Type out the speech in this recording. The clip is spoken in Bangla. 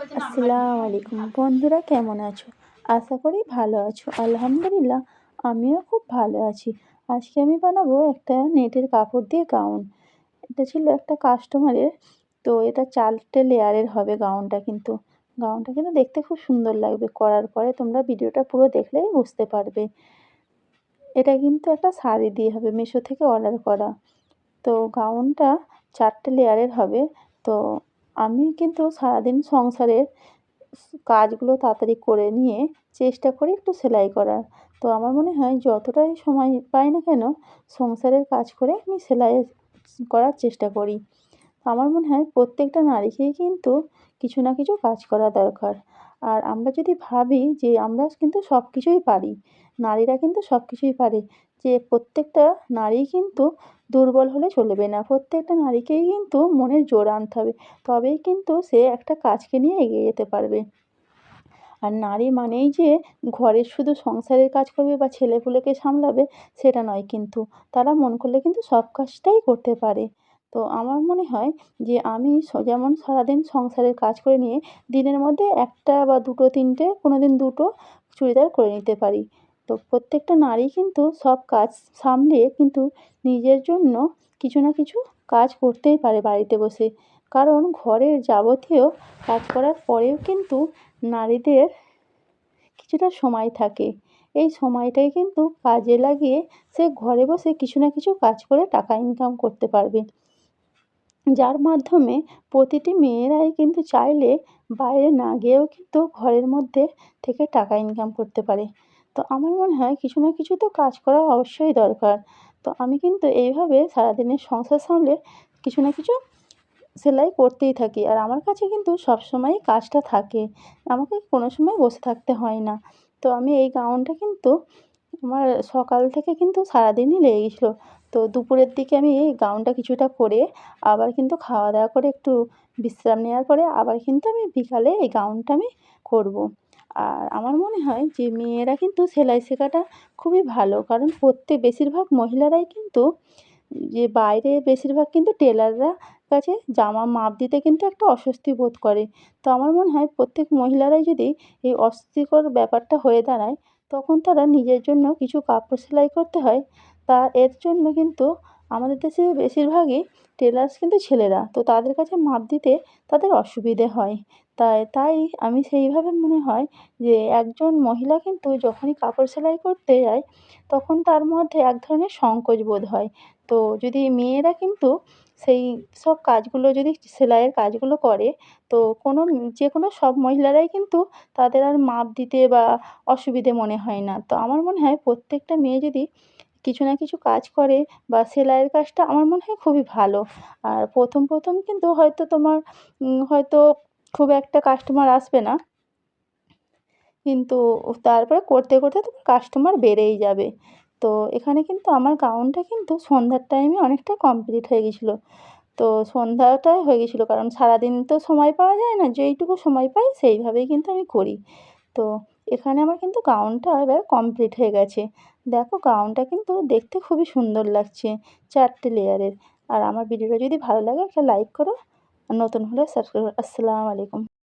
আসসালামু আলাইকুম বন্ধুরা, কেমন আছো? আশা করি ভালো আছো। আলহামদুলিল্লাহ, আমিও খুব ভালো আছি। আজকে আমি বানাবো একটা নেটের কাপড় দিয়ে গাউন। এটা ছিল একটা কাস্টমারের। তো এটা 4টে লেয়ারের হবে গাউনটা কিন্তু। গাউনটা কিন্তু দেখতে খুব সুন্দর লাগবে। করার পরে তোমরা ভিডিওটা পুরো দেখলেই বুঝতে পারবে। এটা কিন্তু একটা শাড়ি দিয়ে হবে, মিশো থেকে অর্ডার করা। তো গাউনটা 4টে লেয়ারের হবে। তো আমি কিন্তু সারাদিন সংসারের কাজগুলো তাড়াতাড়ি করে নিয়ে চেষ্টা করি একটু সেলাই করার। তো আমার মনে হয় যতটাই সময় পাই না কেন, সংসারের কাজ করে আমি সেলাই করার চেষ্টা করি। আমার মনে হয় প্রত্যেকটা নারীকেই কিন্তু কিছু না কিছু কাজ করা দরকার। আর আমরা যদি ভাবি যে আমরা কিন্তু সব কিছুই পারি, নারীরা কিন্তু সব কিছুই পারে, যে প্রত্যেকটা নারী কিন্তু দুর্বল হলে চলবে না। প্রত্যেকটা নারীকেই কিন্তু মনের জোর আনতে হবে। তবেই কিন্তু সে একটা কাজকে নিয়ে এগিয়ে যেতে পারবে। আর নারী মানেই যে ঘরের শুধু সংসারের কাজ করবে বা ছেলেপুলেকে সামলাবে, সেটা নয় কিন্তু। তারা মন করলে কিন্তু সব কাজটাই করতে পারে। তো আমার মনে হয় যে আমি যেমন সারাদিন সংসারের কাজ করে নিয়ে দিনের মধ্যে 1টা বা 2টো 3টে, কোনোদিন 2টো চুড়িদার করে নিতে পারি। তো প্রত্যেকটা নারী কিন্তু সব কাজ সামলিয়ে কিন্তু নিজের জন্য কিছু না কিছু কাজ করতেই পারে বাড়িতে বসে। কারণ ঘরের যাবতীয় কাজ করার পরেও কিন্তু নারীদের কিছুটা সময় থাকে। এই সময়টাই কিন্তু কাজে লাগিয়ে সে ঘরে বসে কিছু না কিছু কাজ করে টাকা ইনকাম করতে পারবে। যার মাধ্যমে প্রতিটি মেয়েরাই কিন্তু চাইলে বাইরে না গিয়েও কিন্তু ঘরের মধ্যে থেকে টাকা ইনকাম করতে পারে। তো আমার মনে হয় কিছু না কিছু তো কাজ করা অবশ্যই দরকার। তো আমি কিন্তু এইভাবে সারাদিনের সংসার সামলে কিছু না কিছু সেলাই করতেই থাকি। আর আমার কাছে কিন্তু সবসময়ই কাজটা থাকে। আমাকে কোনো সময় বসে থাকতে হয় না। তো আমি এই গাউনটা কিন্তু আমার সকাল থেকে কিন্তু সারাদিনই লেগে গেছিলো। তো দুপুরের দিকে আমি এই গাউনটা কিছুটা করে আবার কিন্তু খাওয়া-দাওয়া করে একটু বিশ্রাম নেওয়ার পরে আবার কিন্তু আমি বিকালে এই গাউনটা আমি করবো। আর আমার মনে হয় যে মেয়েরা কিন্তু সেলাই শেখাটা খুবই ভালো। কারণ বেশিরভাগ মহিলারাই কিন্তু যে বাইরে বেশিরভাগ কিন্তু টেলাররা কাছে জামা মাপ দিতে কিন্তু একটা অস্বস্তি বোধ করে। তো আমার মনে হয় প্রত্যেক মহিলারাই যদি এই অস্বস্তিকর ব্যাপারটা হয়ে দাঁড়ায়, তখন তারা নিজের জন্য কিছু কাপড় সেলাই করতে হয়। এর জন্য কিন্তু আমাদের দেশে বেশিরভাগই টেলার্স কিন্তু ছেলেরা। তো তাদের কাছে মাপ দিতে তাদের অসুবিধে হয়। তাই আমি সেইভাবে মনে হয় যে একজন মহিলা কিন্তু যখনই কাপড় সেলাই করতে যায়, তখন তার মধ্যে এক ধরনের সংকোচ বোধ হয়। তো যদি মেয়েরা কিন্তু সেই সব কাজগুলো যদি সেলাইয়ের কাজগুলো করে, তো যেকোনো সব মহিলারাই কিন্তু তাদের আর মাপ দিতে বা অসুবিধে মনে হয় না। তো আমার মনে হয় প্রত্যেকটা মেয়ে যদি কিছু না কিছু কাজ করে বা সেলাইয়ের কাজটা আমার মনে হয় খুবই ভালো। আর ১ম কিন্তু হয়তো তোমার হয়তো খুব একটা কাস্টমার আসবে না। কিন্তু তারপরে করতে তোমার কাস্টমার বেড়েই যাবে। তো এখানে কিন্তু আমার গাউনটা কিন্তু সন্ধ্যার টাইমে অনেকটা কমপ্লিট হয়ে গেছিলো। তো সন্ধ্যাটায় হয়ে গেছিলো, কারণ সারাদিন তো সময় পাওয়া যায় না। যেইটুকু সময় পাই সেইভাবেই কিন্তু আমি করি। তো এখানে আমার কিন্তু গাউনটা এবার কমপ্লিট হয়ে গেছে। দেখো গাউনটা কিন্তু দেখতে খুবই সুন্দর লাগছে, 4টে লেয়ারের। আর আমার ভিডিওটা যদি ভালো লাগে একটা লাইক করো। আর নতুন হলে সাবস্ক্রাইব করো। আসসালামু আলাইকুম।